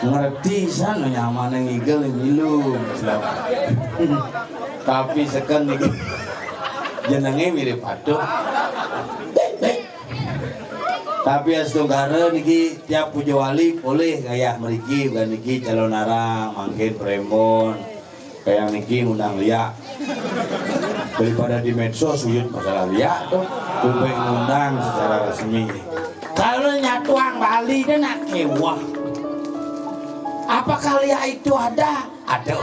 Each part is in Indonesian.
ngerti sana nyaman yang ngigel ngilu tapi sekan nih jenenge mirip patung tapi astunggara niki tiap puja wali boleh kayak meriki bukan niki calon arang mangkin premon kayak niki undang liak daripada di medsos sujud masalah liak tuh kumpul undang secara resmi kalau nyatuang Bali dia nak kewah. Apakah lihat itu ada? Ada.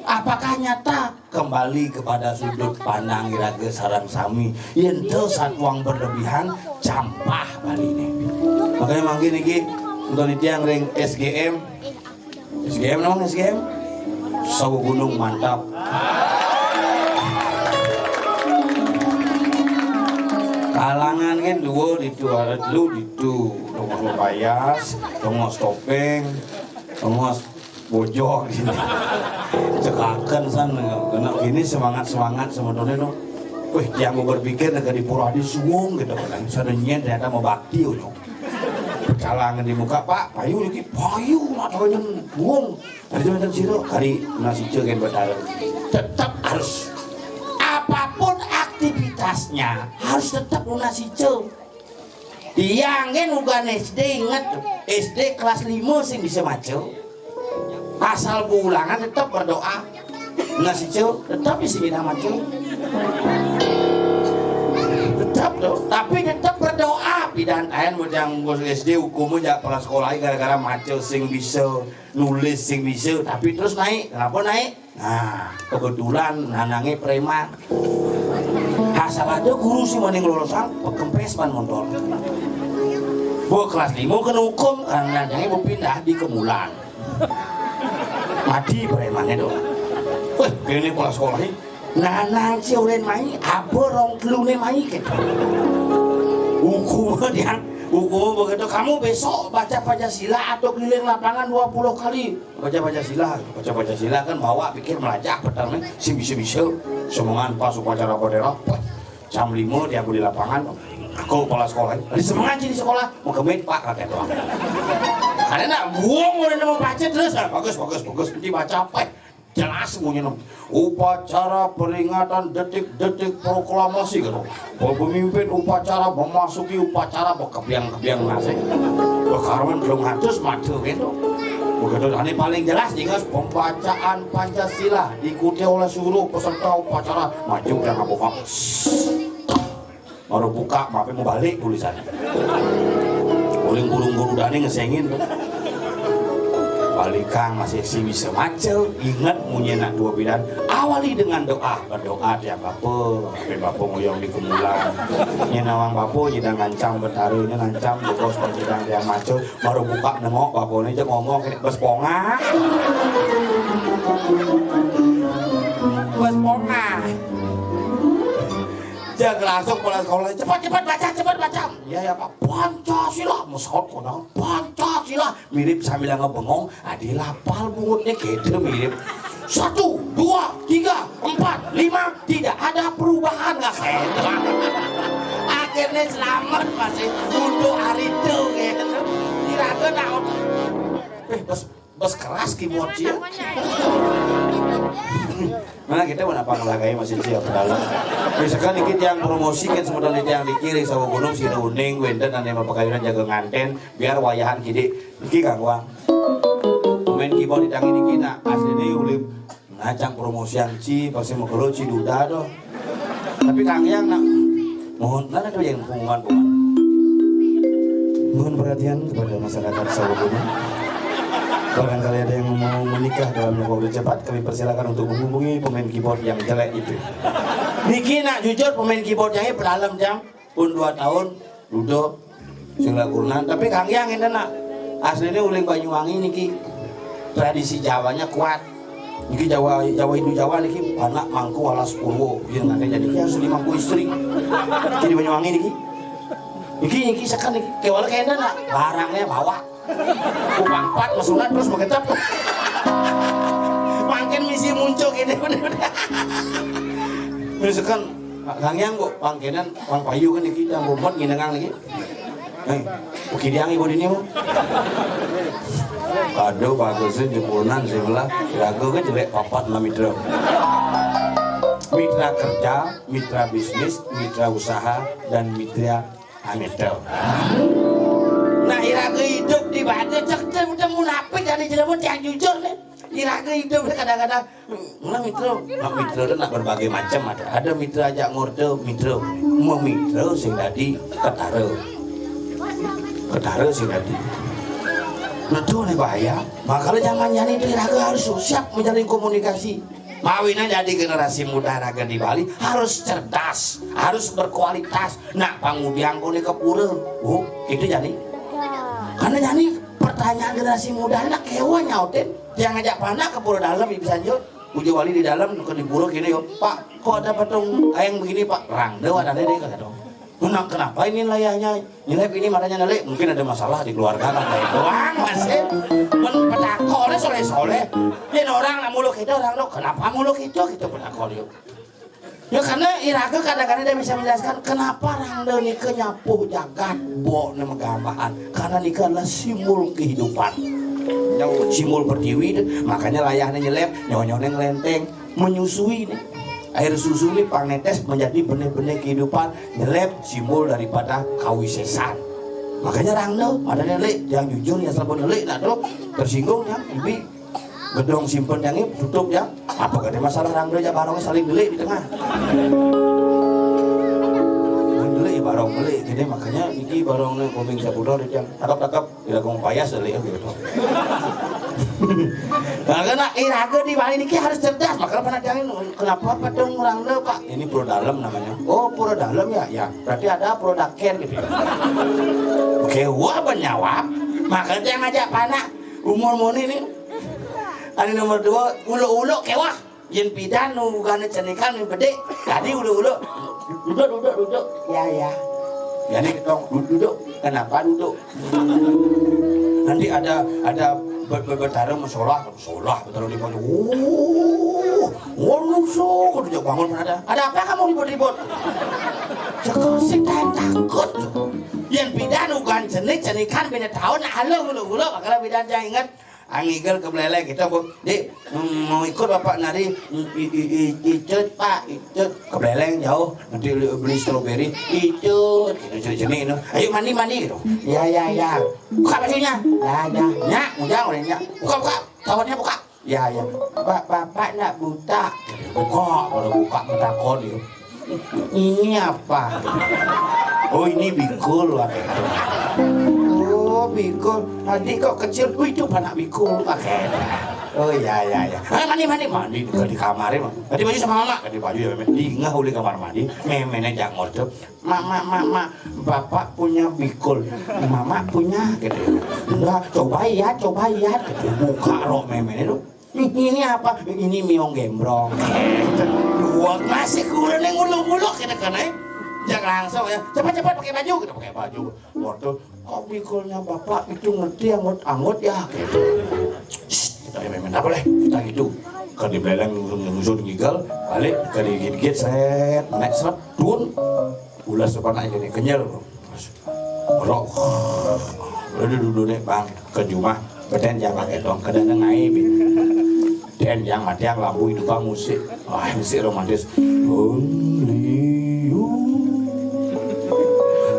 Apakah nyata? Kembali kepada sudut pandang iraga sarang sami. Yen satuang berlebihan campah Bali ini. Makanya mangkin iki untuk yang ring SGM. SGM namanya SGM. Sawu gunung mantap. Kalangan kan dua itu ada dulu itu dongos bayas, dongos topeng. Mas bojok sini cekakan sana kena gini semangat sebetulnya no. Wih yang mau berpikir negara di Purwadi suung gitu kan sadenya ternyata mau bakti uno kalangan di muka pak payu lagi payu matanya buang ada macam siro kari nasi cegen betal tetap harus apapun aktivitasnya harus tetap nasi ceng tiang kan bukan SD ingat SD kelas 5 sih bisa maco asal pulangan tetap berdoa nasi cel tetap bisa bina maco tetap tuh tapi tetap berdoa bidan ayan yang SD hukumnya kelas sekolah gara-gara maco sing bisa nulis sing bisa tapi terus naik kenapa naik nah kebetulan nanangnya preman asal aja guru sih maning lulusan pekempes pan motor gua kelas 5 kena hukum karena nanti mau pindah di Kemulan mati premannya dong wah ini kelas sekolah ini nanang si ulen main apa rong telune main gitu hukum dia hukum begitu kamu besok baca Pancasila atau keliling lapangan 20 kali baca Pancasila kan bawa pikir melajak pertama si bisa semangat pas upacara bendera jam 5 dia di lapangan aku kepala sekolah di semangat di sekolah mau kemit pak kakek doang karena nak buang mulai nama baca terus bagus dibaca apa jelas semuanya upacara peringatan detik-detik proklamasi kan pemimpin upacara memasuki upacara kebiang nasi karena belum ngatus maju gitu begitu ini paling jelas ingat pembacaan Pancasila diikuti oleh seluruh peserta upacara maju dan ngabuka baru buka maafin mau balik tulisannya uling guru dani ngesengin balikang masih si bisa macel ingat munyenak dua bidan awali dengan doa berdoa tiap bapak nguyong di Kemulan nyenawang bapak nyidang ngancam betarunya ngancam bukos nyidang yang macel baru buka nengok bapaknya aja ngomong kayak bes ponga jangan langsung pulang sekolah cepat baca ya pak Pancasila mesot kodang Pancasila mirip sambil ngebengong dilapal bungutnya gitu mirip 1, 2, 3, 4, 5 tidak ada perubahan nggak kayak akhirnya selamat masih untuk hari itu gitu kira-kira naon bos keras keyboard ya mana kita mau apa ngelagai masih siap dalam misalkan dikit yang promosikan semuanya yang dikirim sama gunung si uning wenden dan yang pakaian jaga nganten biar wayahan kidi iki kang wang main keyboard di tangan ini nak asli ini ulip ngacang promosian ci pasti mau kalau ci duda doh tapi kang yang nak mohon nana tuh yang pungan mohon perhatian kepada masyarakat Sawubunga. Barangkali ada yang mau menikah dalam waktu cepat, kami persilakan untuk menghubungi pemain keyboard yang jelek itu. Niki nak jujur pemain keyboardnya berdalam jam pun 2 tahun, ludo, sing lagunan. Tapi Kang Yang ini nak aslinya uling Banyuwangi niki tradisi Jawanya kuat. Niki Jawa Hindu Jawa niki anak mangku alas purwo, yang ada jadi harus 5 istri. Jadi Banyuwangi niki. Niki sekarang niki kewala kayaknya nak barangnya bawa. Upang 4 maksudnya terus mengetap makin misi muncul gini misalkan Kang Yang kok pangkenan pang payu kan kita ngomong nginengang lagi Oke diangi ibu ini mah. Kado bagusnya jemunan sebelah. Ragu kan jelek papat lah mitra. Mitra kerja, mitra bisnis, mitra usaha, dan mitra amatir. Nah, iraga hidup di batu cek udah munafik dari jelema yang jujur nih. Iraga hidup kadang-kadang mitra itu nak berbagai macam ada. Ada mitra ajak ngorde, mitra mau mitra sing tadi ketara sing tadi. Nah tuh nih bahaya. Makanya zaman itu iraga harus siap menjalin komunikasi. Mawinnya jadi generasi muda raga di Bali harus cerdas, harus berkualitas. Nah pangudiang kau nih kepura, itu jadi. Karena jadi pertanyaan generasi muda nak kewan nyautin, yang ngajak panak ke pura dalam bisa lanjut. Uji wali di dalam ke di pura gini yo, Pak, kok ada patung ayang begini Pak? Rang dewa ada deh kata dong. Kenapa ini layahnya? Nilai ini matanya nilai, mungkin ada masalah di keluarga kan kayak doang masih. Pedakolnya soleh-soleh. Ini orang nak muluk itu orang lo, kenapa muluk itu gitu pedakol yuk. Ya karena iraga kadang-kadang dia bisa menjelaskan kenapa rangda nikah nyapuh jagat bo nama gambahan. Karena nikah adalah simbol kehidupan. Simbol pertiwi, makanya layahnya nyelep, nyawa-nyawa ngelenteng, menyusui nih. Air susu ini pangnetes menjadi benih-benih kehidupan, nyelep simbol daripada kawisesan. Makanya rangda, ada nelik yang jujur yang selalu nelik, nah tuh tersinggung ya, ibi gedong simpen yang ini tutup ya. Apa gak ada masalah rangda aja barongnya saling nelik di tengah. Nelik ya barong nelik, jadi makanya ini barongnya kuping sabudo dia takap-takap tidak kamu payas nelik gitu. Karena iraga di Bali ini harus cerdas, makanya pernah jangan kenapa pedong rangda Pak? Ini pro dalam namanya. Oh pro dalam ya, ya berarti ada pro daker gitu. Oke, wah bernyawab, makanya yang ngajak panak umur moni ini. Ani nomor 2 ulo-ulo kewah yen pidan nu bukan cenikan nu gede. Tadi ulo-ulo duduk ya. Jadi ketong duduk. Kenapa duduk? Nanti ada bertarung musolah betul di pojok. Sok udah bangun ada. Ada apa kamu ribut-ribut? Cekosik takut. Yen pidan nu bukan cenikan beda tahun halo ulo-ulo makanya pidan jangan ingat. Angigel ke beleleng kita Dik mau ikut bapak nari icut Pak icut ke beleleng jauh nanti beli stroberi icut gitu jenis itu ayo mandi gitu ya buka bajunya ya ujang orangnya buka tahunnya buka ya bapak nak buta kalau buka bertakon ini apa oh ini bikul oh bikul tadi kok kecil itu anak bikul pakai oh ya mandi di kamar mah ganti baju sama mama ganti baju ya di ngah uli kamar mandi memene jak ngorcep mak bapak punya bikul mama punya gitu enggak coba ya gitu buka rok memene tuh ini apa ini miong gembrong dua masih kurang ngulung-ngulung kita kan jangan langsung ya cepat pakai baju kita pakai baju waktu kok bikulnya bapak itu ngerti anggot ya gitu kita memang tak boleh kita gitu kan di belakang ngusut ngigel balik ke digigit set naik seret turun ulas depan aja nih kenyal rok udah duduk deh bang ke rumah beden jangan pakai dong kadang ngaib dan yang mati yang lampu hidup musik musik romantis only you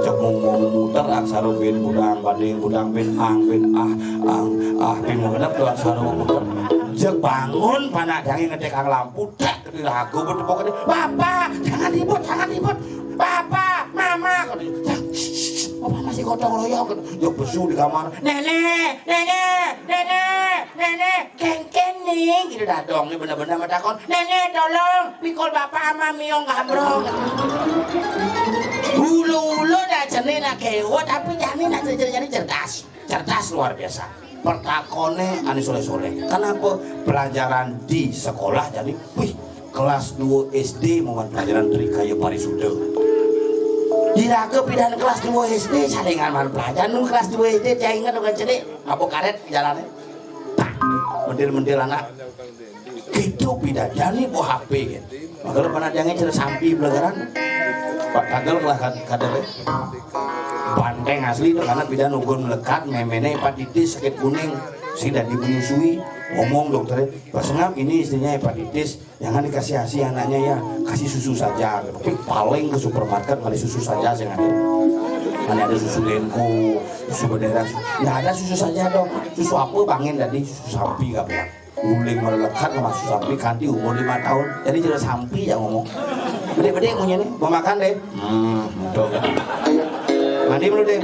cek mau muter aksara bin budang bading budang bin ang bin bin mau kenapa tuh aksara muter cek bangun panak jangan ngecek ang lampu dak ke lagu bertepuk ke bapak jangan ribut bapak mama apa masih gotong royong yuk besu di kamar nenek kengken nih gitu dah dong ini bener-bener medakon nenek tolong pikul bapak sama miong gambrong ulu dah jenis nak kewa tapi jangan nak jadi cerdas luar biasa pertakone ani soleh kenapa pelajaran di sekolah jadi kelas 2 SD mohon pelajaran dari kayu parisuda Diraga pindahan kelas 2 SD salingan man pelajaran kelas 2 SD saya ingat bukan cedik apa karet jalannya tak mendil anak gitu pindah jadi bawa HP gitu makanya pernah jangan cerita sampi pelajaran Pak Kagel lah kader banteng asli itu karena bidan ugun melekat memene hepatitis sakit kuning sudah menyusui ngomong dokter Pak Sengap ini istrinya hepatitis jangan dikasih asi anaknya ya kasih susu saja tapi paling ke supermarket kali susu saja saya nggak ada susu Denko susu bendera nggak ada susu saja dong susu apa bangin tadi susu sapi gak bilang guling melekat sama susu sapi kanti umur 5 tahun jadi jelas sapi yang ngomong gede-gede punya nih mau makan deh betul mandi dulu deh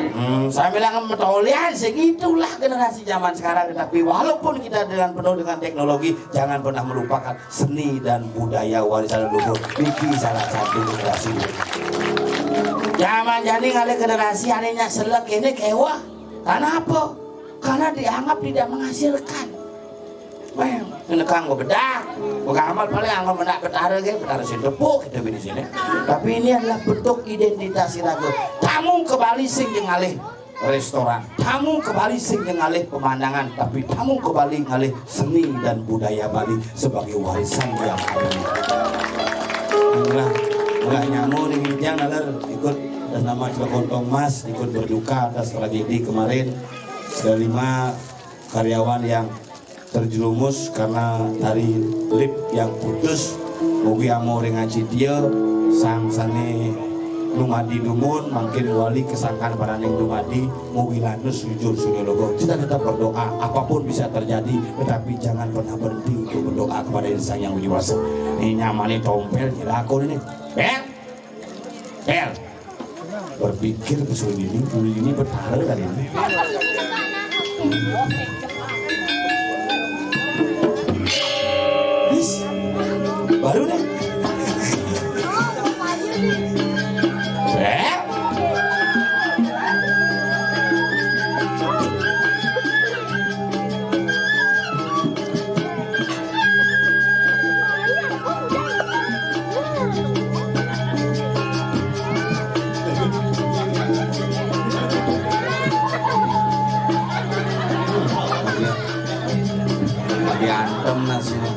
saya bilang metolian segitulah generasi zaman sekarang tapi walaupun kita dengan penuh dengan teknologi jangan pernah melupakan seni dan budaya warisan leluhur ini salah satu generasi zaman jadi ngalih generasi harinya selek ini kewa karena apa? Karena dianggap tidak menghasilkan menekang gue bedak gue amal paling anggur menak betara gitu betara sedepuk kita di sini tapi ini adalah bentuk identitas Sirago tamu ke Bali sing ngalih restoran tamu ke Bali sing ngalih pemandangan tapi tamu ke Bali ngalih seni dan budaya Bali sebagai warisan yang ada enggak nyamuk nih Minjang nalar ikut atas nama Cilekontong Mas ikut berduka atas tragedi kemarin ada 5 karyawan yang terjerumus karena tali lift yang putus mugi amore ngaji dia sang sane Dumadi Dumun makin wali kesangkan paraning Dumadi mugi lanus jujur sunyologo kita tetap berdoa apapun bisa terjadi tetapi jangan pernah berhenti untuk berdoa kepada Sang Yang Widi Wasa ini nyamani tompel dilakon ini bel berpikir kesulitan ini betara kali ini baru deh lagi antem nasinya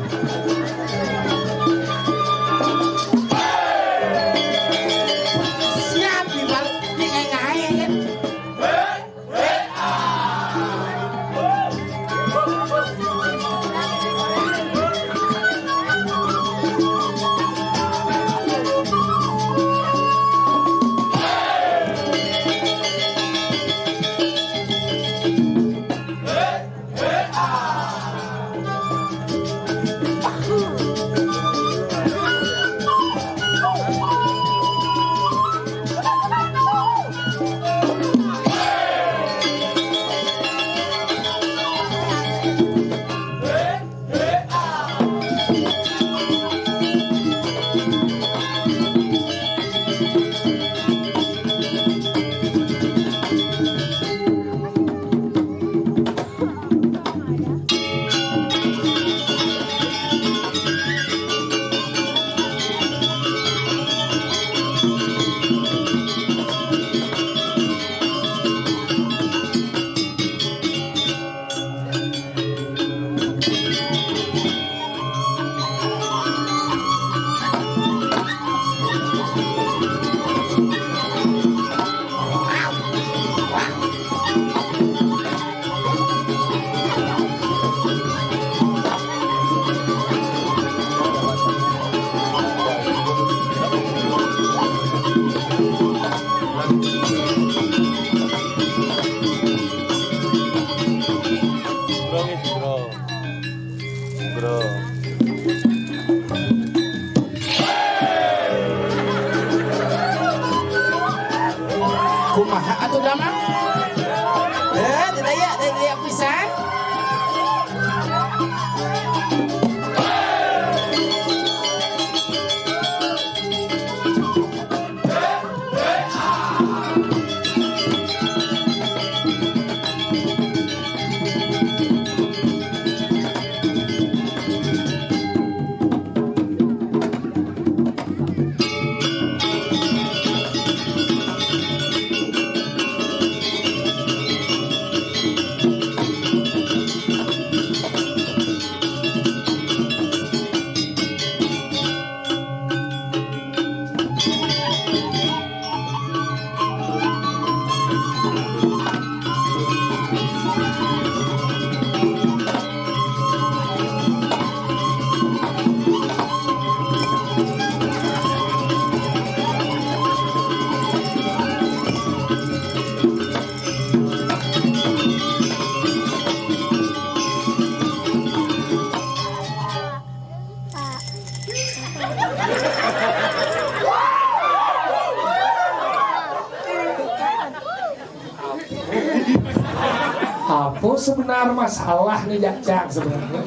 Apa sebenarnya masalah nih Jang sebenarnya?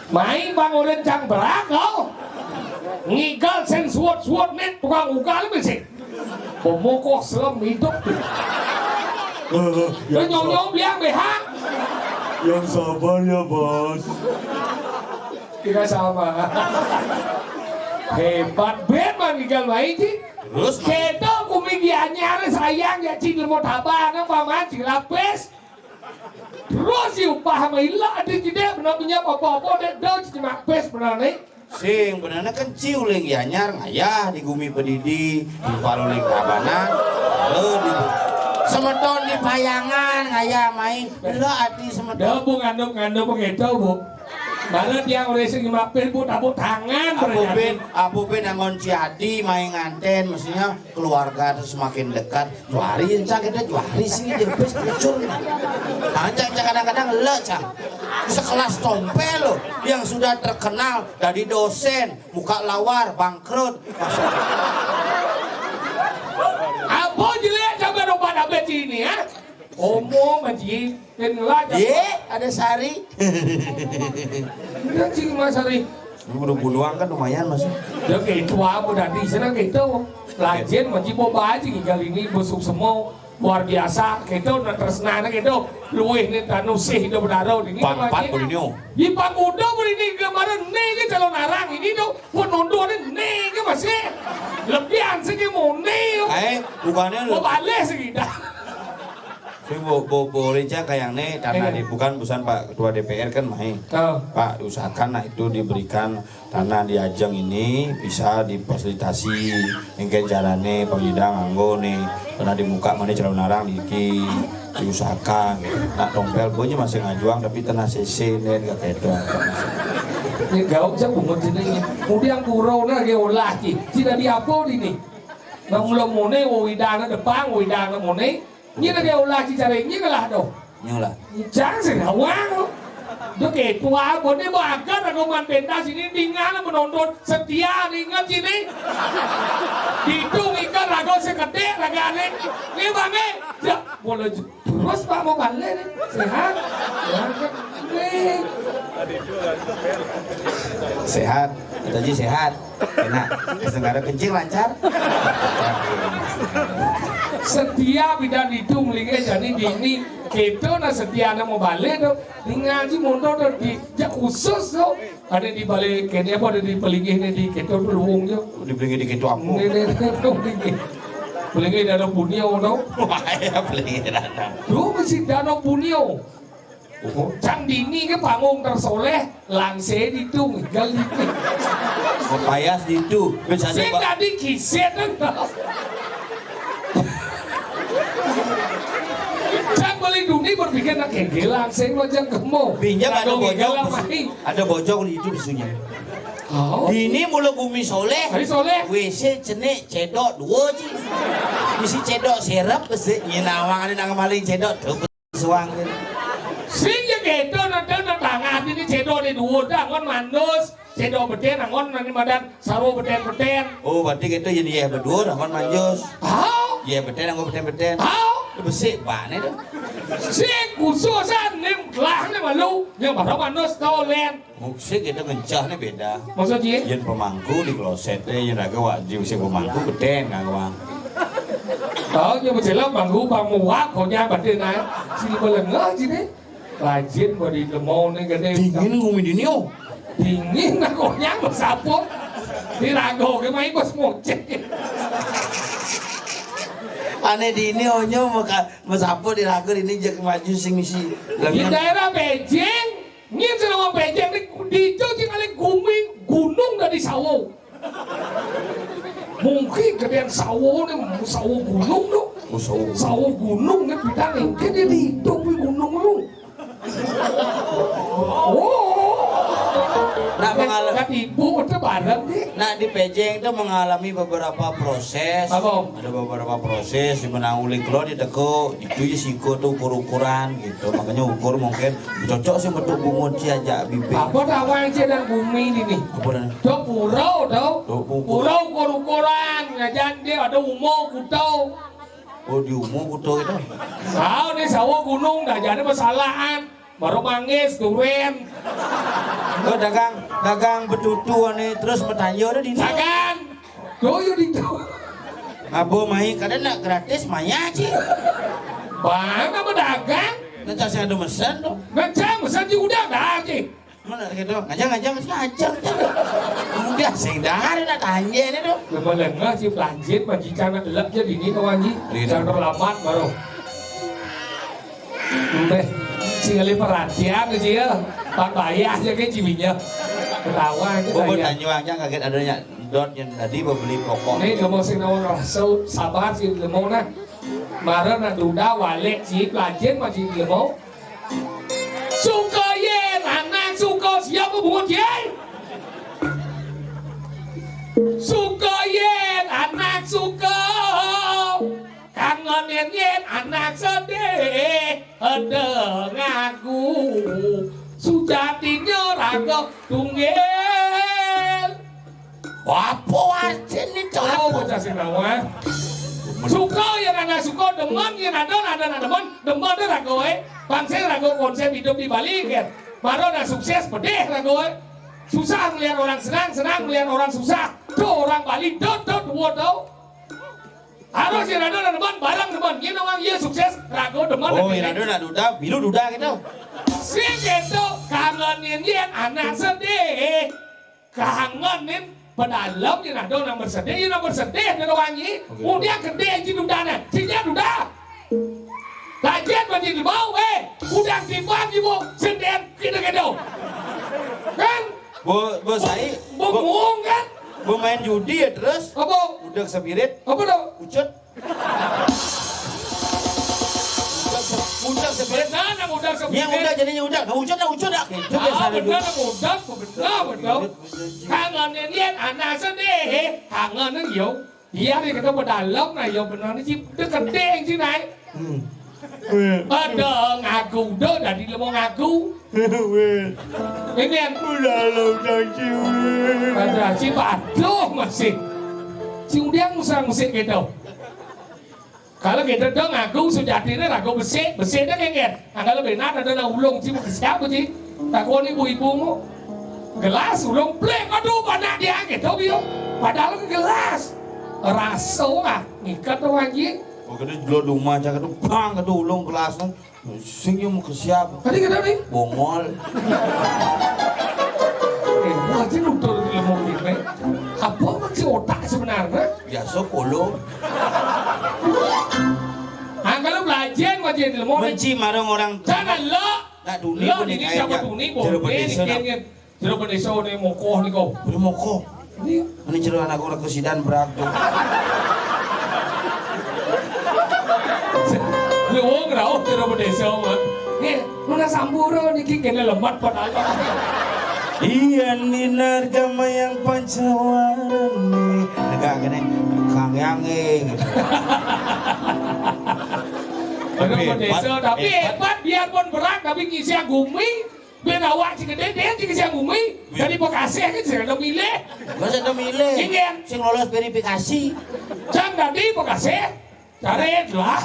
Main bangun rencang berakau, ngigal sen suot net tukang ugal mesik, pemokok selam hidup. Nyong biang behang. Yang sabar ya bos. Tidak sama. Hebat bet man ngigal main sih. Terus Kita kumigiannya sayang ya cing lemot haba nang paman cilapes. Terus si upah maila ada tidak benar punya apa-apa dek dah cuma pes benar nih. sing benerna kan ciu leng yanyar ngayah di gumi pedidi di palu leng kabanan di semeton di payangan ngayah main lo ati semeton. Dah bu ngandung begitu bu. Malah dia oleh segi mapin bu tabuk tangan. Abu Ben angon ciadi main nganten mestinya keluarga terus semakin dekat. Juari encang kita juari sini jempes kecur. Anjang kadang-kadang le cang. Sekelas tompel loh yang sudah terkenal dari dosen muka lawar bangkrut. Apa jelek sampai dompet abet ini ya? Omong maji, dan lagi. Ye, ada Sari. Dan cing mas Sari. Bunuh-bunuhan kan lumayan mas. Dia gitu apa dari sana gitu. Lajen maji boba aja kali ini busuk semua luar biasa. Gitu dan tersenana gitu. Luih nih tanu sih hidup berdarah ini. Pangpat boleh Di panguda boleh ini kemarin nih ke calon narang ini tuh penonton nih ke masih lebihan segi mau nih. Bukannya mau balik segitu. Bu Reja kayaknya karena bukan Pak Ketua DPR kan main. Pak usahakan nah itu diberikan tanah di Ajeng ini bisa difasilitasi mungkin carane pengidang anggo nih karena di muka mana calon narang diusahakan nak tompel gue masih ngajuang tapi tanah CC nih gak kayak itu. Ini gak usah bungut ini kemudian kurau na gak lagi tidak diapo ini nang mulam mone widana depan widana mone ini na gak lagi caranya kalah dong nyolah jangan senawang dia kayak tua boleh bahkan aku man pentas ini tinggal menonton setia ingat sini hitung ikan rago sekete ragane ini bange ya boleh terus pak mau balik nih sehat sehat Haji sehat enak negara kencing lancar setia bidan itu melingkar jadi ini kita na setia na mau balik tuh ngaji mundur tuh di khusus tuh ada di balik kene apa ada di pelingih ini di kita tuh luung tuh di pelingih di kita apa pelingih danau punio tuh ya pelingih danau tuh masih danau punio cang dini ke panggung tersoleh langse di tuh gal di payas di itu saya tadi kiset tuh balik dunia berpikir nak kegelang saya wajah kamu pinjam ada bojong di itu disunya ini mulu bumi soleh WC cenek cedok dua ji misi cedok serap besi nyinawang ada nang maling cedok tuh suang sing ya gitu nanti tangan ini cedok di dua dangon mandus cedok beten dangon nanti badan saru beten oh berarti gitu jadi ya berdua dangon manjus iya beten dangon beten besi banget itu sing khususan nih lahnya malu yang baru manus tau len musik itu ngencahnya beda maksudnya yang pemangku di kloset yang raga wajib si pemangku beten nggak uang tahu yang berjelas bangku bang muak konya batin aja sini melengah sini rajin body lemon nih gede dingin ngumi dini dingin aku yang bersaput di rago ke main bos mocek aneh di ini onyo mesapu di ragu ini jadi maju sing misi di daerah Beijing ini selama Beijing di itu tinggal gunung dari sawo mungkin gedean sawo nih sawo gunung tuh Sawo gunung kan kita nih, kan dia dihitung di gunung lu. Nah, Kan ibu itu bareng nih. Nah di Pejeng itu mengalami beberapa proses. Apa? Ada beberapa proses di mana uling keluar di teko itu ya siko tuh ukuran gitu. Makanya ukur mungkin cocok sih bentuk bungut si aja bibit. Apa tawa yang dan bumi ini nih? Apa dan? Tuh purau tau. Purau. Purau ukuran ngajan dia ada umur kutau. Oh di umum kutu itu. Tahu nih sawo gunung dah jadi persalahan. Baru manggis duren. Oh dagang betutu nih terus bertanya udah di sini. Dagang. Doyo itu. Abo main kadang nak gratis maya sih. Bang apa dagang? Nanti saya ada mesin tuh. Ngajang mesin udah dah sih. Mana gitu? Ngajang sih ngajang. Udah sing dari nak tanya ini tuh. Lengah sih lanjut majikan nak lep jadi ini kawan ji. Jangan terlambat baru. Udah. Singgali perhatian sih ya, Pak bayar aja kayak cibinya, ketawa itu Gue bayar. tanya aja kaget adanya dot yang tadi beli pokok. Nih kamu sing nawar rasau sabar sih lemau nah, marah nak duda walik sih pelajen masih lemau. Suka yen anak suka siapa bungut yen? Suka yen anak suka. Kangen yen anak sedih ada ngaku sujatinya raga tunggel. Apa arti ini Oh, cowok? bocah sing nawa. Suka yang anak suka demen yang ada demen deh raga we. Bangsa raga konsep hidup di Bali kan. Baru ada sukses pedih raga we. Susah melihat orang senang melihat orang susah. Tuh orang Bali dot tau. Harus yang ada demen barang demen ini orang iya sukses rago demen Oh, yang ada duda, bilu duda gitu. si gitu kangenin yang anak sedih kangenin pedalam yang ada orang bersedih yang bersedih dari orang ini udah gede yang dudanya sinya duda lajian bagi di bawah udah tiba ibu sedih kita gitu kan Bu saya, bengong kan bu main judi ya terus. apa Udah sepirit, apa dong ucut. Udah sepirit. benar udah Ya udah jadinya udah, nggak ucut dah. Itu biasa dulu. benar betul kangenin yang anak sedih kangenin yo dia nih kita berdalam nah yo benar nih sih deket deng sih naik ada ngaku udah dari lemong ngaku ini yang Udah lo ada si aduh masih si udah musik gitu kalau kita dong ngaku sejatinya ragu besi dah kan kalau benar ada ulung sih siapa sih takut ibu-ibumu gelas ulung plek aduh banyak dia gitu bio padahal gelas raso ngikat tuh anjing Oh, kita jual rumah aja kan, bang, kita ulung kelas kan, singnya mau ke siapa? tadi kenapa nih Bongol. wajib nutur di lemong ini apa maksud otak sebenarnya Biasa kolo. kalau belajar wajib di lemong Benci marang orang. jangan lo Nak duni lo pun ini kayaknya. siapa duni Jeruk boleh pedesa nak. nih jeruk pedesa nih mokoh nih kau Udah mau kok. Ini cerita anak orang kesidan berak tuh. lu ngerau jeruk pedesa mah nih mana samburo nih kini lemat padahal Iyan minargama yang pancawarani. Negak gini, kang yange. jeruk pedesa tapi hebat biarpun berat tapi ngisi agumi biar awak si gede dia si ngisi agumi jadi Bekasi kan sih ada milih Gak usah milih. Ingin. Sing lolos verifikasi. jangan tadi Bekasi cari lah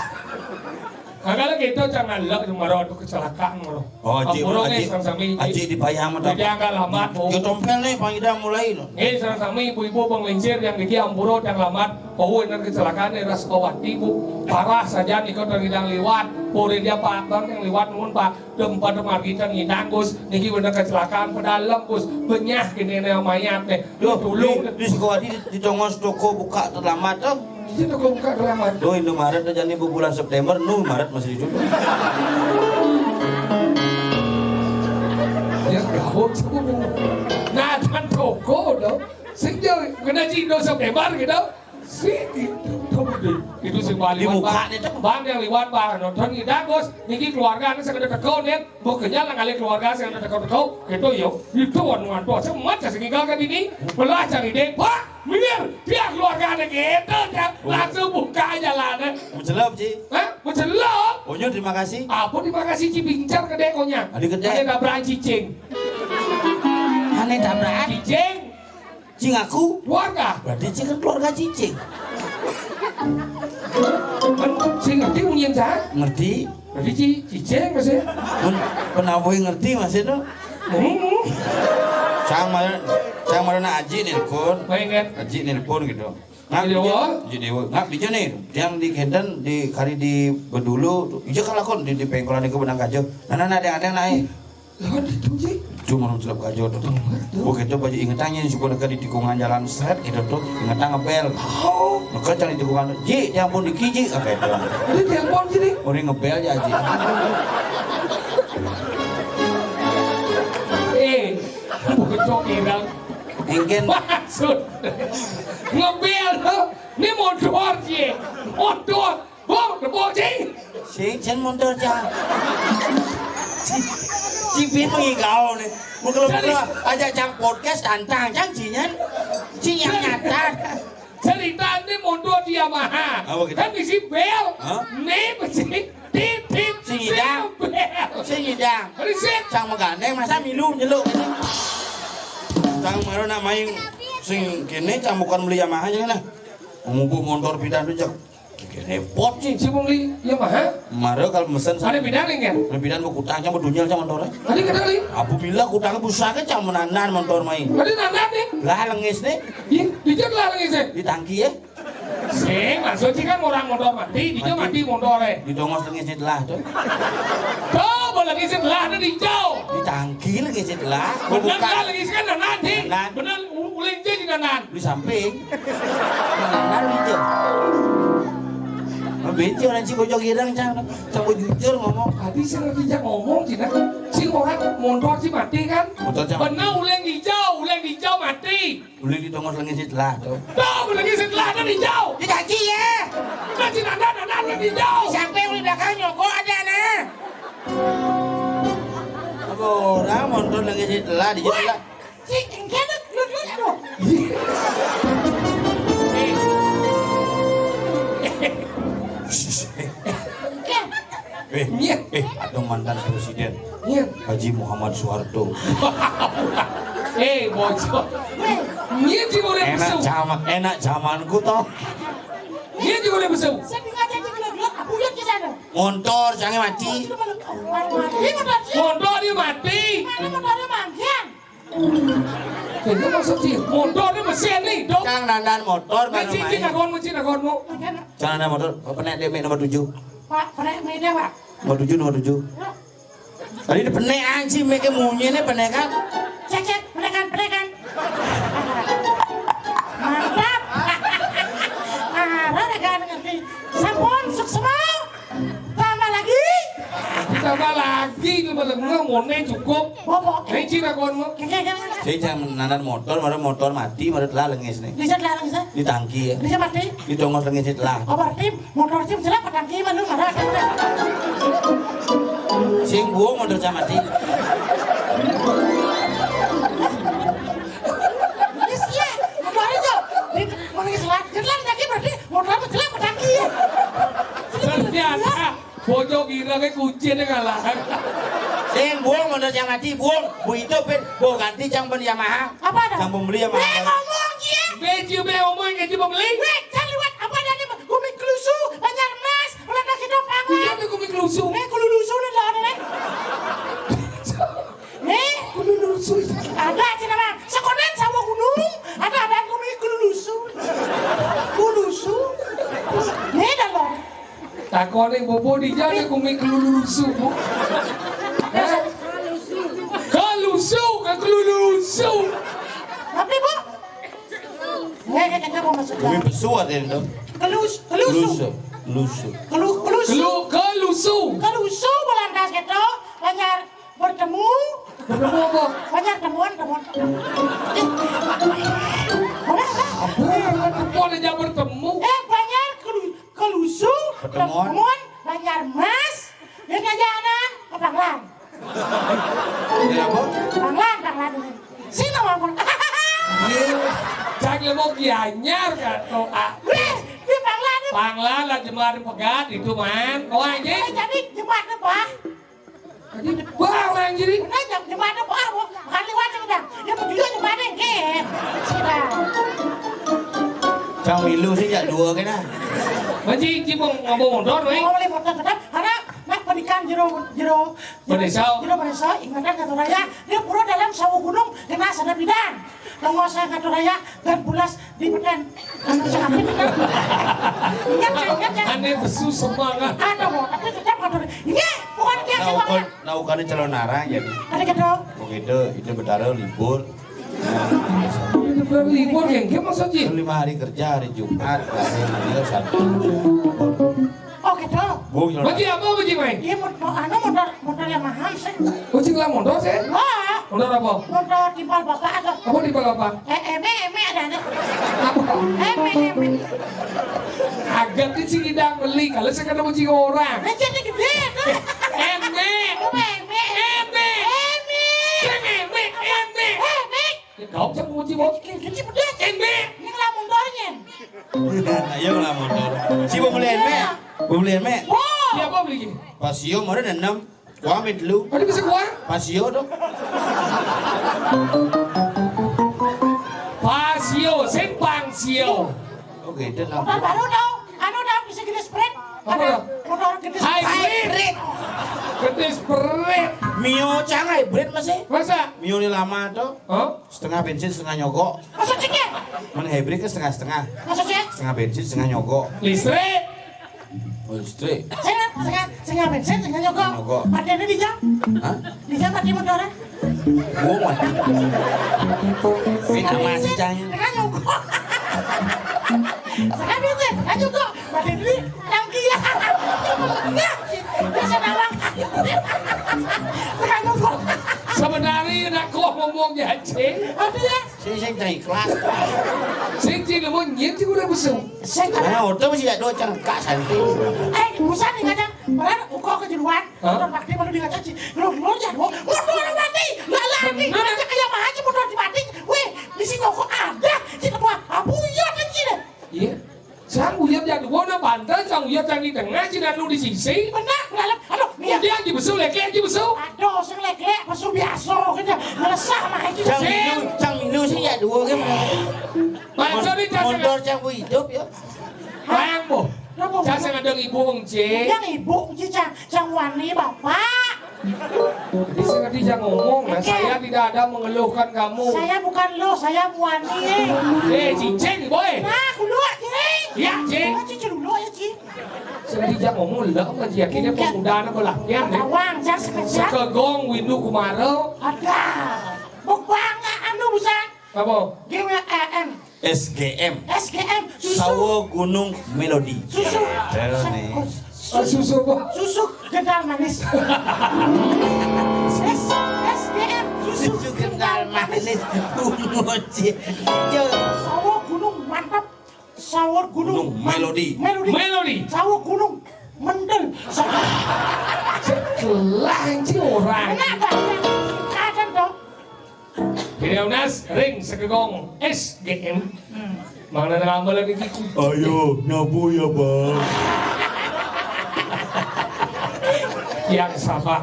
kalau gitu jangan lah cuma rodo kecelakaan malu. Oh, Aji, Aji, Aji dibayar mah Jadi angkat lamat Ya tompel nih, pangida mulai loh. sarang sami ibu-ibu penglincir yang gigi ampuro yang lamat. Bahwa ini kecelakaan ini ras kawati bu. Parah saja nih kau terhidang liwat. Puri dia pak bang yang liwat nun pak. Dempat margitan ngidang gus. Niki bener kecelakaan pedalam gus. Benyah gini nih mayat nih. Duh, Dulu di sekolah di tongos toko buka terlambat tuh. di situ kau buka kelamat. Duh, Indomaret aja nih bulan September, Maret masih hidup. Ya gawat sih nah kan toko dong. Sejauh kena cindo September gitu. Sih gitu. Itu sing bali Di muka Bang. itu. Bang yang liwat Bang nonton kita Gus. Niki keluarga ini segede tekau nih. Bukannya lah kali keluarga segede tekau. Itu yo. Itu wan tuh semat sing kan ini. Belajar ide. Pak, minggir. Dia keluarga ini gitu. Langsung buka jalannya. Mencelap Ci. Hah? Mencelok. Onyo terima kasih. Apa terima kasih Ci bincar ke dekonya. Adi gede. Ada tabrakan cicing. Aneh tabrakan. Cicing. Cing aku. Keluarga. Berarti Cing kan keluarga Cicing. Saya ngerti mungkin saya. Ngerti? Berarti cicing masih. Penabuhi ngerti Mas itu. Sang mana Aji nelpon. Pengen. Aji nelpon gitu. Ngap Jadi dewa? Jadi dewa. Ngap di nih. Yang di Kedan di kari di Bedulu. Iya kan lakon di pengkolan itu benang kajo. Nah ada naik. Lawan itu sih. Cuma orang celap kajo tuh. Begitu baju ingetannya suka dekat di tikungan jalan seret gitu tuh. Ingetan ngebel. Oh, Maka cari tikungan. Ji, yang pun dikiji. Oke doang. ini telepon sini. Orang ngebel ya Aji. Bukan cok bilang. Engken. Maksud. Ngebel lo. Ini motor sih. Motor. Debo sih. Si Chen mundur cang. Si Fit mengigau nih. Mukul-mukul aja cang podcast tantang cang Cinyan. Si yang nyata. Cerita ini motor di Yamaha. Apa gitu? Kan isi bel. Hah? Nih mesti titit. Si Ngidang. Bel. Si Ngidang. Riset. Cang megandeng masa milu nyeluk. Cang mana namanya sing kene cang bukan beli Yamaha aja nah. Ngubung motor pindah tuh cang. Repot sih. Si beli Yamaha. Mare kalau mesen Ada bidang kan? Lebihan mau kutang cang berdunyal cang motornya. Tadi kali. Abu bila kutangnya busaknya cang menanan motor main. Tadi nanat nih. Lah lengis nih Iya, dijak lah lagi sih. di tangki ya. Sing, maksud sih kan orang motor mati, dijak mati motornya. Di dongos lengis lah tuh. Tuh, boleh lagi sih lah, ada dijau. Di tangki lagi lah. Bener kan lagi sih kan nanat nih. Nanat. Bener, uling aja di nanat. Di samping. Menanan itu. Benci orang si bojong girang cang jujur ngomong. Tadi sih lagi dijak ngomong sih kan. Si orang motor sih mati kan. Motor cang. Bener uling dijau mati. Boleh di dongos lengis lah tuh. Tuh, boleh lagi sih lah, ada dijau. Di tangki ya. Nah, si nanat yang dijau. Sampai di belakang nyokok ada nah. Apa orang motor lengis lah di situ lah. Si engkau lu aduh. Ada mantan presiden Iya. Haji Muhammad Soeharto. Bocor. Iya sih boleh besuk. Enak zamanku toh. Iya sih boleh besuk. Motor jangan mati. Motor dia mati. Itu maksud sih. Motor dia mesin nih, dok. Jangan dandan motor baru Mesin main. cina konmu. Jangan dandan motor. Penek DB nomor 7. Pak, pernah mainnya Pak? Nomor 7. Tadi di penek anjing mereka munyi nih penek kan. Cek, penekan. Mantap. Rekan ngerti. Sampun, sukses. Tambah lagi. Tambah lagi, bener-bener ngomongnya cukup. Bobo. Ini cina konmu. Saya jangan dandan motor, baru motor mati, baru telah lengis nih. Bisa larang bisa. Di tangki ya. Bisa mati. Di dongos lengis telah. Oh berarti motor sim jelas padang kiri mana ada. Sing buang motor sama mati. Iya, motor itu. Mana jelas? Jelas lagi berarti motor itu jelas padang kiri. Ternyata bocor kira ke kuncinya kalah. Sing buang motor sama mati, buang. Bu itu bu ganti cang beli Yamaha. Apa ada? Cang pembeli Yamaha. Ngomong kia. Beci be ngomong gaji pembeli. Kan liwat apa ada gumi kelusu, banyak emas, ulah nak hidup Kuya angan. tuh kumik lusu. Kululusu ni lah ada. Kululusu. Ada cina bang, sekolah sama gunung, ada gumi kululusu. Kulusu. Ni dah loh. Takone bobo di jane kumik lulusu. Kalusu, kelulusu. Apa bu? Nggak mau masuk. Bumi besu ada itu. Kelusu. Lusu. Kelusu. Kelusu melantas gitu, banyak bertemu. Bertemu apa? Banyak temuan. Mana? Boleh aja bertemu. Banyak kelusu. Sini aja anak. Oh, Banglan. Ini apa? Banglan. Sini ngomong. Cak lemok gianyar kan doa. Wih, di Banglan. Panglan lah jemaat pegat itu man. Kau anjing. Jadi jemaat apa? Tadi bang lah jadi. Nah, jemaat apa? Bukan lewat sudah. Ya betul jemaat yang ke. Sudah. Cang milu sih jak dua kan nah. Macam cibung ngomong mondor nih. Mau boleh motor tetap karena nak pendidikan jero Padeso ingatan Katu Raya dia pura dalam sawo gunung kena sana bidan longosa Katu Raya dan bulas di beden anu sakit ingat ya Aneh besu semangat. ada mau tapi tetap Katu Raya ini bukan dia semangat Naukan calon narang jadi. ada gitu Begitu itu bedara libur. Libur yang ke maksudnya? 5 hari kerja hari Jumat, hari Sabtu. oh gitu Macam apa macam main? iya motor yang mahal sih Macam lah mondor sih? wah Mondor apa? motor timpal bapak atau Apa di bawah apa? eme ada Apa? eme Agak di Cikidang beli kalau saya kena macam orang. nah jadi gede tuh Eme. Kau cak muji bos. Kecil pedas. Eme. Ini lah mundurnya. Ayo lah motor. Si mau beliin me? Mau beliin me? Wow. Dia apa beli gini? Pasio mau ada 6. Gua ambil dulu. Ada bisa gua? Pasio dong. Pasio, simpang sio. Oke, dan Motor baru dong. Anu dong bisa gede sprint. Apa Ada dong? motor gede Hybrid. Gede spread. Mio cang hybrid masih. Masa? Mio ini lama tuh. Hah? Setengah bensin setengah nyogok. Maksudnya? Mana hybrid kan setengah-setengah. Maksudnya? Setengah bensin setengah nyogok. Listrik. Oh, listrik. Saya bensin, saya nyogok. Nyogok. Padahal di jam. Hah? Di jam mati motornya. Gua mati. Fina masih jangan. Saya nyogok. Saya bensin, saya nyogok. Padahal di tangki ya. Bisa nawang. Saya nyogok. Sebenarnya nak kau ngomong jacing. Apa ya? Saya cari kelas. Sing cing mau nyet cing udah besar. Saya Mana auto masih ada dua cang kak santai. busan nih kadang. Padahal uko kejeruan. Motor bakti baru dikaca sih. Belum jadwal. Motor mati. Lagi. Nanti kayak mah aja motor dimati. Weh, di sini kok ada. Cina buah. Abuya kan cina. Iya. Sang uyap yang dua na bantal, sang uyap yang di tengah, cina lu di sisi. Benar. Ngalam. Aduh. Nih. Dia aja besar, leke aja besar. Aduh, sing lek-lek pasu biasa gitu. Ngelesah mah aja. Cang minum sih ya dua kan. Bangsa ni Motor cang bu hidup ya. Bayang bo. Saya ngadeng ibu ngce. Yang ibu cang wani bapak. Jadi saya tidak ngomong, nah, saya tidak ada mengeluhkan kamu. Saya bukan lo, saya wani. Cincin boy. Nah, kulo cing. Ya cing. Cincin dulu ya cing. Saya tidak ngomong lah, macam akhirnya pemuda na belaknya. Awang, jangan spesial. Sekegong windu kumaro. Ada. Bukbang anu bisa. Apa? GWM. SGM. SGM. Susu. Sawo Gunung Melodi. Susu. Terus nih. Susu apa? Susu gendal manis. SGM. Susu kendal manis. Ngoci. Yo. Sawo gunung mantap. Sawo gunung. Gunung Melodi. Melodi. Sawo gunung mendel. Kelanci orang. Kenapa? Kadang dong. Kireunas ring sekegong SGM. Mana nambah lagi gitu. Ayo nyabu ya bang. Yang sabar.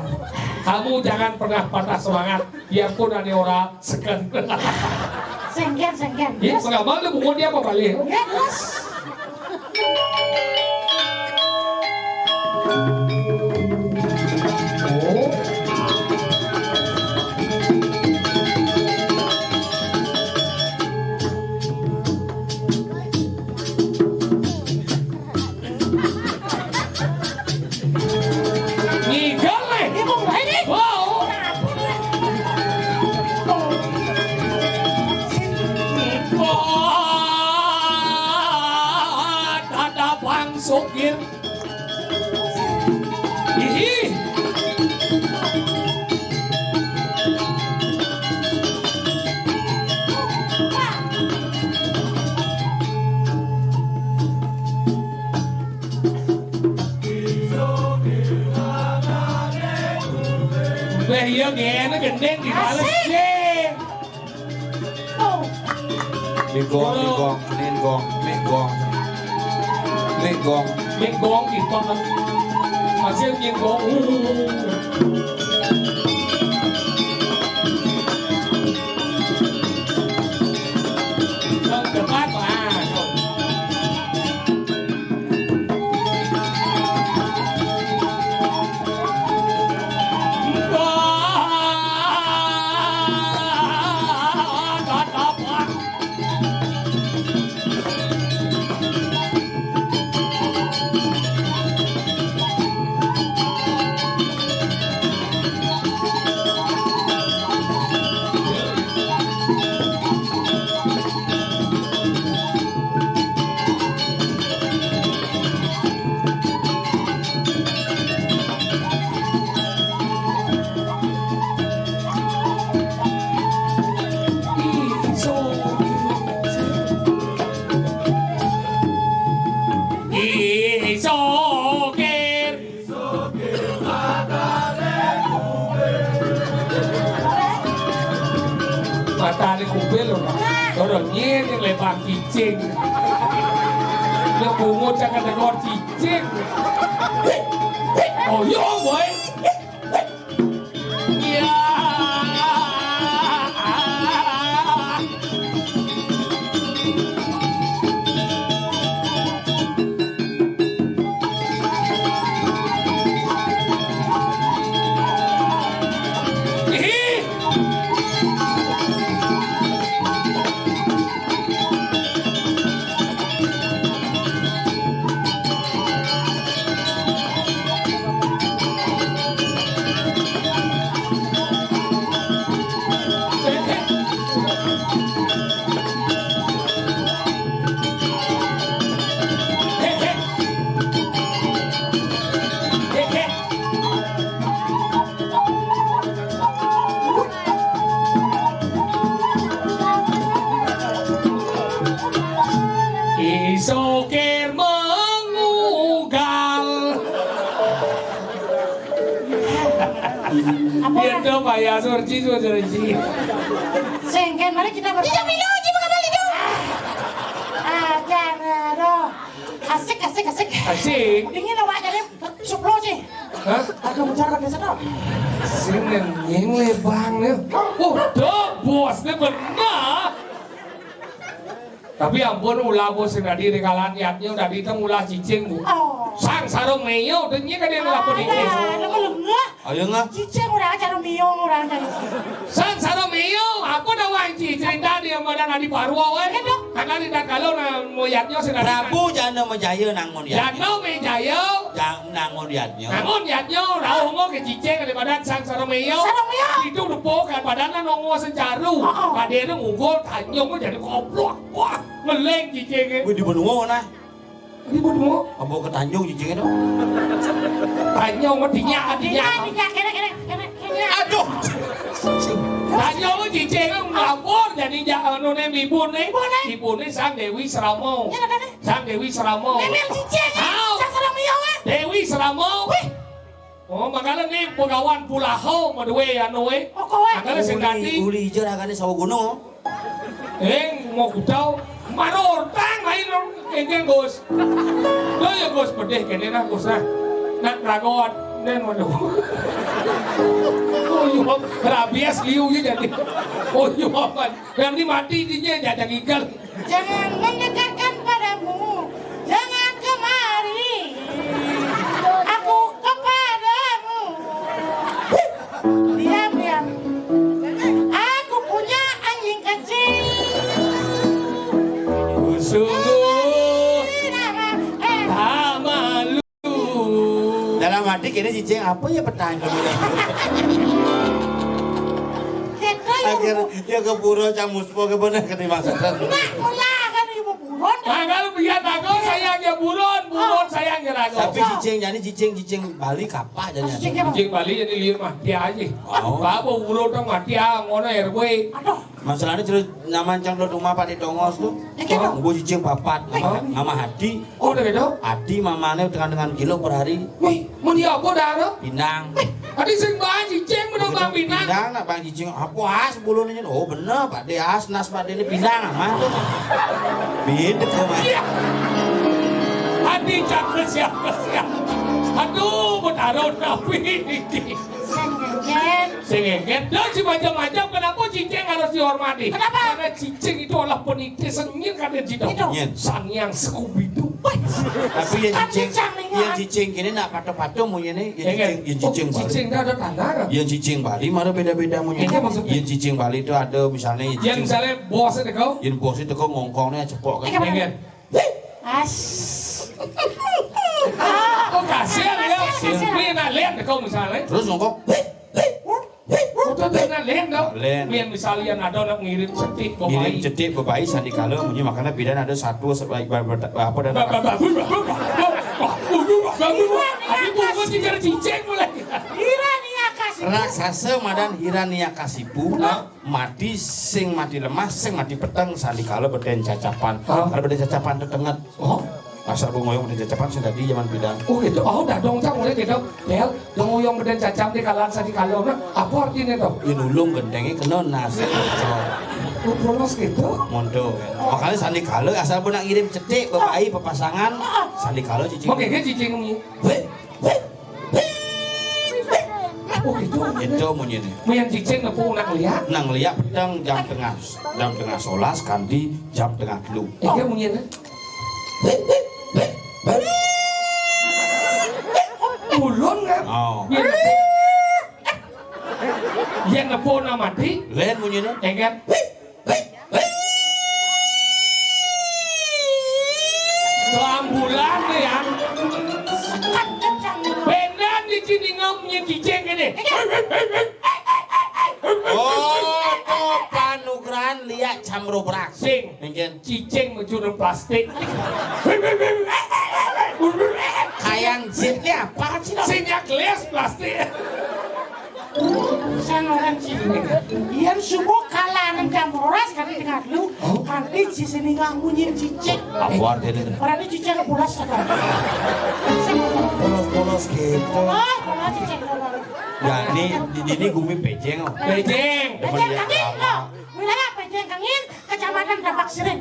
Kamu jangan pernah patah semangat. Biarpun ada orang seken. Sengken. Ya, pengamal dia bukan dia apa balik. Ya, terus. Oh. Ngigal nih. Ibu ini. Wow. Ada bang sopir. Wah iya gini gendeng dibales cing. Oh, Ligong, Miếng thì con mà riêng miếng gong được bát mà mata ni kubel loh, orang nyer yang lebar cicing, yang bungut jangan dengar cicing, oh yo boy, ya. Isokir mengugal. Biar dong bayar surci. sengken mari kita bertemu. Iya minum, coba kembali dong. Jangan dong. Asik. Asik. Dingin awak jadi suplo sih. Hah? Aku bicara biasa dong. Sini yang lebang nih. Oh, tuh bosnya benar. Tapi ampun ulah bos yang tadi rekalan yatnya udah ditemu ulah cicing bu. Oh. Sang sarung meyo dan nya kan dia lapor ini. Ada ngelengah. Ayo nggak? Cicing orang cara miong orang dari. Sang sarung meyo, aku dah wanci cerita dia mana nadi parwa weh. Karena tidak kalau mau yatnya sudah Prabu jana menjaya nangon ya. Jano menjaya. Nangon yatnya. Nangon yatnya rauh ke cicing daripada sang sarung meyo. Sarung meyo. Itu udah pokan badannya nongol senjaru. Kadenya ngugol tanyong jadi koplok. Wah, ngeleng cicingnya. Wih di benua mana? Di benua. Apa ke Tanjung cicingnya dong? Tanyong mah dinyak. Kena. Aduh. Tanyong mah cicingnya ngapur jadi nune bibun sang Dewi Seramo. Sang Dewi Seramo. Memel cicing. Sang sarung miong ah. Dewi Seramo. Oh, makanya nih pegawan Pulaho madue anu we. Oh, kowe. Makanya sing ganti. Uli hijau agaknya sawo gunung. Mau kutau manor tang lain engken Gus. Lo ya Gus pedih kene nah Gus nah. Nak ragot nen waduh. Oh yo rabies liu gitu jadi. Oh yo apa? Nanti mati dinya jadi gigal. Jangan mendekatkan padamu. Jangan kemari. Aku kepadamu. Diam. Aku punya anjing kecil. Sungguh tak malu. Dalam hati kini cicing apa ya pertanyaan? Akhirnya ya ke pura camuspo ke bener ke dimaksudkan. Nak mulah kan ibu buron. Kalau biar aku sayangnya buron sayangnya rago. Tapi cicing Bali kapah jadinya. Cicing Bali jadi liur mati aja. Bapak buron tong mati ngono RW. Aduh, Masalahnya terus nama cang lo rumah pada dongos tuh. Gue cicing papat nama Hadi. Oh udah gitu. Hadi mamane dengan kilo per hari. Wih, mau dia apa dah? Pinang. Adi sing bahan cicing menambah pinang. Pinang nak bang cicing apa as bulunya? Oh bener Pak De as Pak De ini pinang aman tuh. Beda tuh Mas. Adi cakep siapa? Aduh, bertaruh tapi ini. Sengengen, dan si macam-macam kenapa cicing harus dihormati? Kenapa? Karena cicing itu adalah penitis sengin kan dia tidak. Sang yang Scooby-Doo. Tapi yang cicing kini nak patok-patok punya ni, yang cicing Bali. Cicing dah ada tanda. Yang cicing Bali mana beda-beda punya. Yang cicing Bali itu ada misalnya. Yang misalnya bos itu kau. Yang bos itu kau ngongkongnya cepok kan. Sengengen. As. Oh kasihan ya. Ini nak lihat kau misalnya. Terus ngongkong. Itu nak lihat dong. Lihat. Yang misalnya ada nak ngirim cetik bayi. Ngirim cetik bebai sandikala punya makanya bidan ada satu sebaik apa dan Adi tunggu cikar cicing mulai. Hiraniakasipu. raksasa madan Hiraniakasipu mati sing mati lemah sing mati peteng sandikala beden cacapan. Kalau beden cacapan tetenget. Oh. Asal bungoyong beden cacapan sudah di zaman bidan. Oh gitu, oh dah dong cang mulai gitu. Del, dong yang beden cacam di kalangan sadi kalau apa artinya tuh? Ya nulung gendengnya kena nasi. Oh polos gitu. Mondo. Makanya sandikala asal pun nak ngirim cetik bebai pepasangan sandikala cicing. Oke, cicing ni. Oh gitu. Itu munyi ni. Yang cicing nepung nak lihat. Nang lihat pedang jam tengah solas kanti jam tengah telu. Iya munyi ni. Ulun kan? Oh. Yang nepung nak mati. Lain munyi ni. Kan? Ambulan ni yang benar di sini ngomongnya cicing ini. Oh, kok panugrahan lihat camrobrak. Sing, Mungkin cicing mencuri plastik. kayang jetnya apa sih? Singnya gelas plastik. Sang orang sini, yang semua kalangan campuras kali dengan lu, kali di sini nggak munyin cicing. Apa artinya? Orang ini cicing kepulas sekarang. Polos-polos gitu. Oh, kalau cicing kepulas. Ya, ini gumi pejeng. Beijing. Pejeng Kangin, no. Wilayah Pejeng Kangin, Kecamatan Tampak Siring.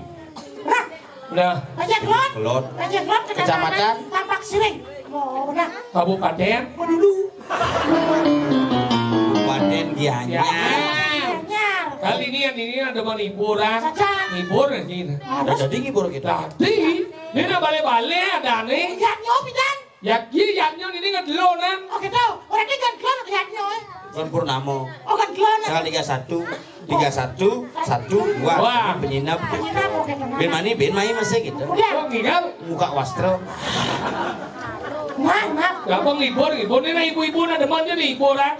Nah, Udah, Pejeng Klot, Kelot. Pejeng Klot, Kecamatan Tampak Siring. Oh, udah. Kabupaten. Mau dulu. Kabupaten Gianyar. Nyar. Kali ini ada mau liburan. Saja. Liburan ini. Udah jadi ngibur kita. Tadi, ini nak balik-balik ada nih. Yaknyo, Bidang. Yaknya ini nggak delonan. Oke, tahu. Orang ini kan klon yaknyo. Kan Purnamo. Oh, kan klon. Tanggal 31, 1, 2. Wah. Penyinap. Penyinap, oke, tenang. Ben Mai masih gitu. Kemudian, Oh, ngigam. Muka wastro. maaf. Gampang libur. Ini na ibu-ibu na deman dia liburan.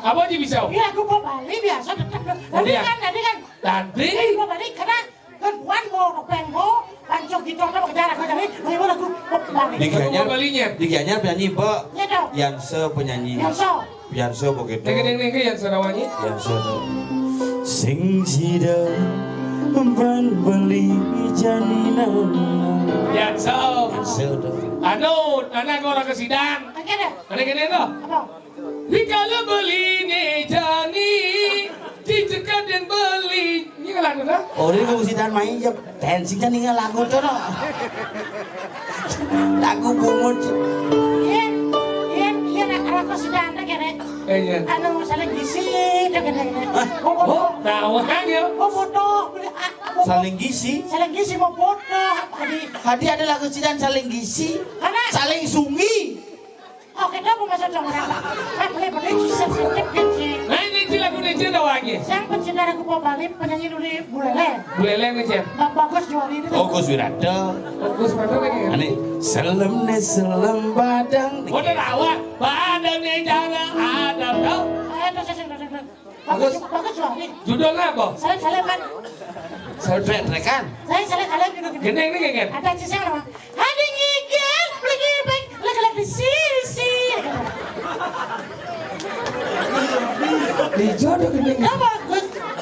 Apa aja bisa? Iya, aku mau balik biasa tetap. Tadi kan. Tadi. Mau balik karena kan buan mau nopeng mau pancok gitu apa kejar aku jadi. Mau aku mau balik. Di Gianyar. balinya. Di Gianyar penyanyi Mbak. Ya dong. Yanse penyanyi. Yang so. begitu. Neng yang serawanya. Yanse tuh. Sing sida ban beli janina. Yanse. Yanse tuh. Anu, anak orang kesidang. Oke deh. Ada kene tuh. Apa? Dikala beli nih jani, dicekat dan beli. Ini kan lagu dah. Oh, ini kalau sidan main ya tensinya nih lagu tuh no. Lagu bungut. Iya nak aku sudah ada kene. Iya. Anu saling gizi deh kene. Mau Oh, foto. tahu kan ya? Mau foto. Saling gizi. Saling gizi mau foto. Hadi ada lagu sidan saling gizi. Karena Saling sungi. oke dah mau masuk dong orang. Boleh sensitif kecil. Nah ini lagu ini dah wangi. Yang pencinta aku mau balik penyanyi dulu Bulele. Bulele nih cep. Bang Bagus jual ini. Oh, Gus Wirada. Fokus pada lagi. Ane selem badang. Udah tahu, badannya jangan ada tau. Bagus jual ini. Judulnya apa? Salam kan. Rekan. Saya salah kalian gitu. Gini ini kayak Ada cisnya nama. Ada ngigel, lagi baik, lagi di sini. Dijodoh gini. Ya bagus.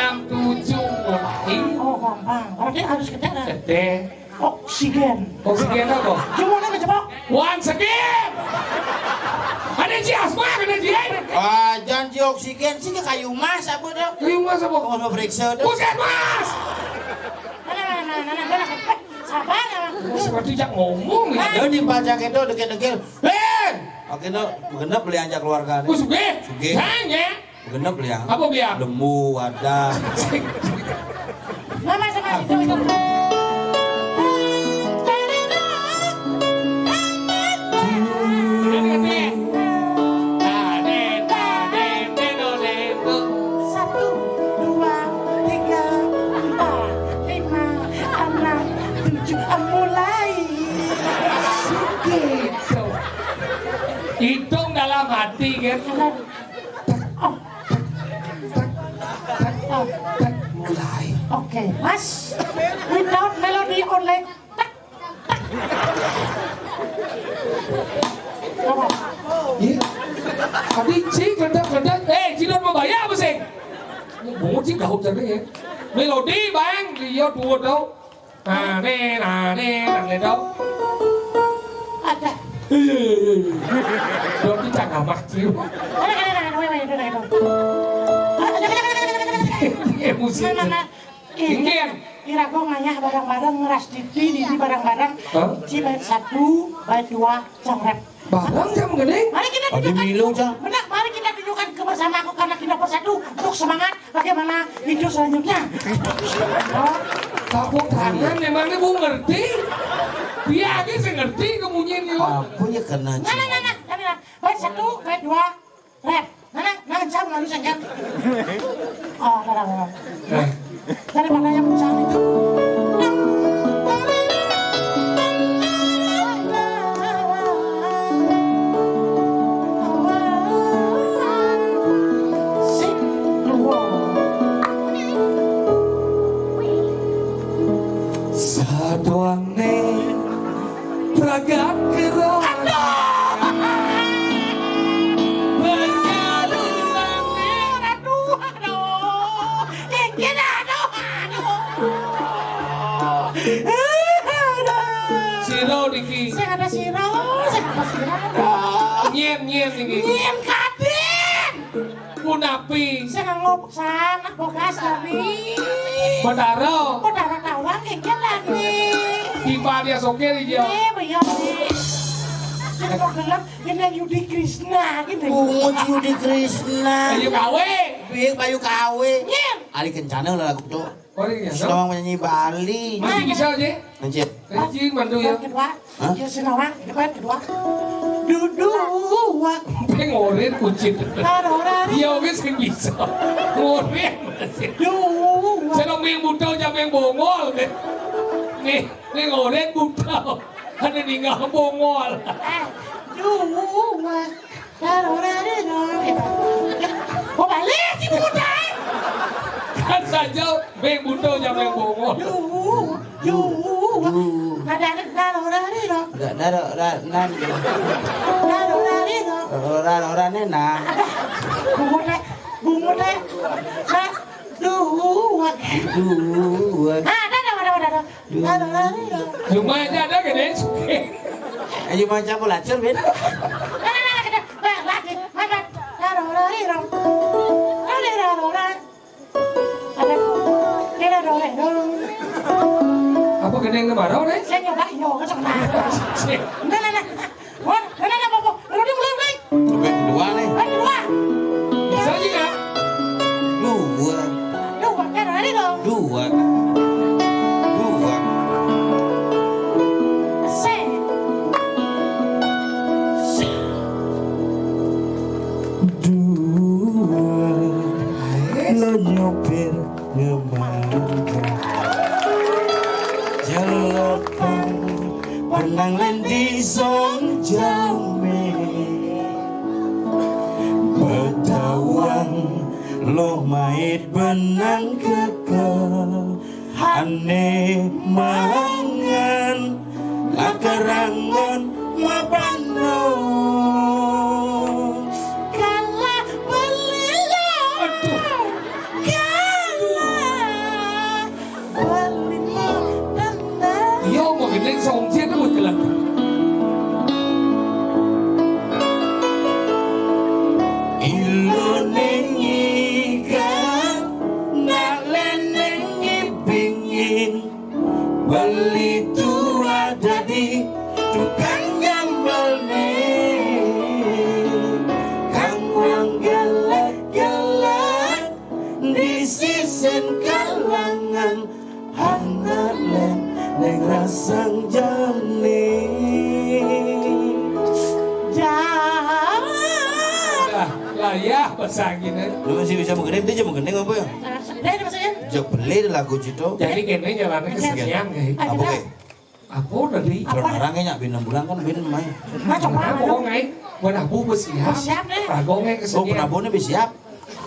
6, 7 mulai. Oh gampang. Berarti harus gede dah. Gede. Oksigen. Oksigen apa? Gimana ngejebak? Once again. Ada si asma, ada si air. Janji oksigen sih ke kayu mas apa dah? Kayu mas apa? Mau periksa dah. Puskesmas. Sabar ya. Seperti jak ngomong ya. Dia dibaca itu deket-deket. Ben. Oke no, genep beli anjak keluarga. Sugih. Sugih. Tanya. Genep beli yang. Apa biar? Lembu, wadah. Mama sama itu. Satu, dua, tiga, empat, lima, enam, tujuh, mulai. Gitu. Hitung dalam hati kan. Oh, oh. Mulai. Oke, Mas. Without melody only. Iya. Tadi sih kadang-kadang. Cidot mau bayar apa sih? Bố chiếc đầu chân đấy vậy. Melody bang thì do tuột đâu. Nè lên đâu. Ada. Đó cái chẳng hả mặt xíu. Emosi. Ingin. Kira kau nganyah barang-barang ngeras di barang-barang. Hah? Ci bait 1, bait 2, jangret. Barang jam gede. Mari kita Oh, di Milo, Cang. Benar, mari kita tunjukkan kebersamaanku karena kita bersatu untuk semangat bagaimana hidup selanjutnya. Tepuk tangan memangnya bu ngerti? Dia aja sih ngerti kemunyian yuk. Punya kena Nah. Bait 1, bait 2, rap. Nah, jam lalu sengkan. Oh, nah. Dari mana yang pecahan itu? Sadoange pragat kerana Siro Diki. Saya ada siro. Nyem Diki. Nyem kadin. Punapi. Saya ngopok sana, bogas lagi. Badaro. Oh, darah tawang ingin lagi. Di Padia Soker dia. Bayar nih. Saya mau gelap, ini Yudi Krishna gitu. Yudi Krishna. Ayo kawe. Biar Bayu kawe. Nyem. Ali kencana lah aku tuh. Oh iya. Selawang menyanyi Bali. Masih bisa aja. Anjir. Anjing mandu ya. Yang kedua, Hah? ya senawang, yang kedua. Duduk. Pengoren kucing. Tarorari. Dia oke sing bisa. Ngoren. Duduk. Saya yang buta jam yang bongol kan. Nih ngoren buta. Ada tinggal bongol. Duduk. Tarorari. Oh balik si buta. Kan saja yang buta jam yang bongol. Ada tarorari dong. Tarorari dong. Orang-orangnya nah. Bungut deh. Dua. Ada. Cuma aja ada kan Ayo macam pelacur ben. Lagi. Apa gendeng na marau deh? Saya nyobain yo, kesana. Nah. Wah, nah, Bobo. Lu mulai. Topeng kedua nih. Kedua. Bisa juga. Dua, kan hari dong. Dua. Lo nyopir ngemangga Jalapan Penang lendi song jaume Bedawang Lo mait benang kekel Ane mangan Lakarangon mapano Kalah belilo. Kalah belilo. Yo một cái lên sông chết nó một cái lần. Ilo nengikan nak nengi pingin beli tua jadi tukang gambal kang wang gelak di sisen kalangan anak neng rasang jani Lah ya bahasa gini. lu masih bisa mengenai dia cuma mengenai apa ya Dari maksudnya? jok beli lagu cito Jadi kene jalannya kesekian kayak. apa kayak Apa dari? kalau orang kayaknya bin 6 bulan kan bin main Macam Mana mana? mau ngai? Mana bu bersiap? Siap deh. Rago ngai oh kesekian. penabunnya bisa siap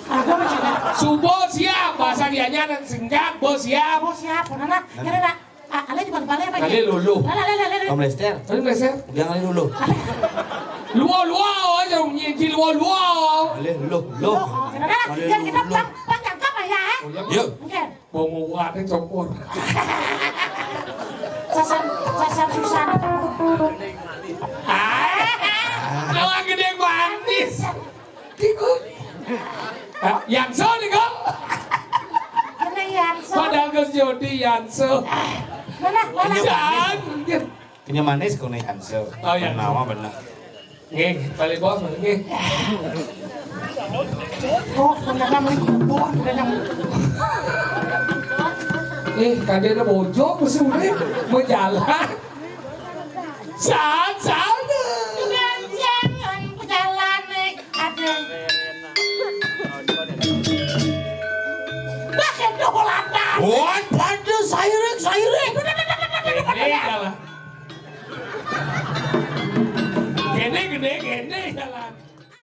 Aku macam Subuh siap bahasa dianya dan singkat bos siap. Aku siap, Nana. Kira Ale di balik apa Ale lulu. Om Lester Tapi mesem. dia kali dulu Luo aja nyentil luo. boleh lu Nana, yang kita panjang apa ya? yuk Mungkin. Mau nguat yang cokor. Sasar susah. Lawan gede manis. Tiku. Yanso nih kok. Mana Yanso? Padahal ke Jody Yanso. Mana? Jangan. ini manis kau nih Hansel Oh, iya. nama benar Nggih, balik bos, nggih. Oh, menanam buah, menanam. Kadang bojok mesti udah berjalan. Jangan. Jangan berjalan nih, ada. Bahkan dobolatan. wah pada sairek Gede kalah. Gede.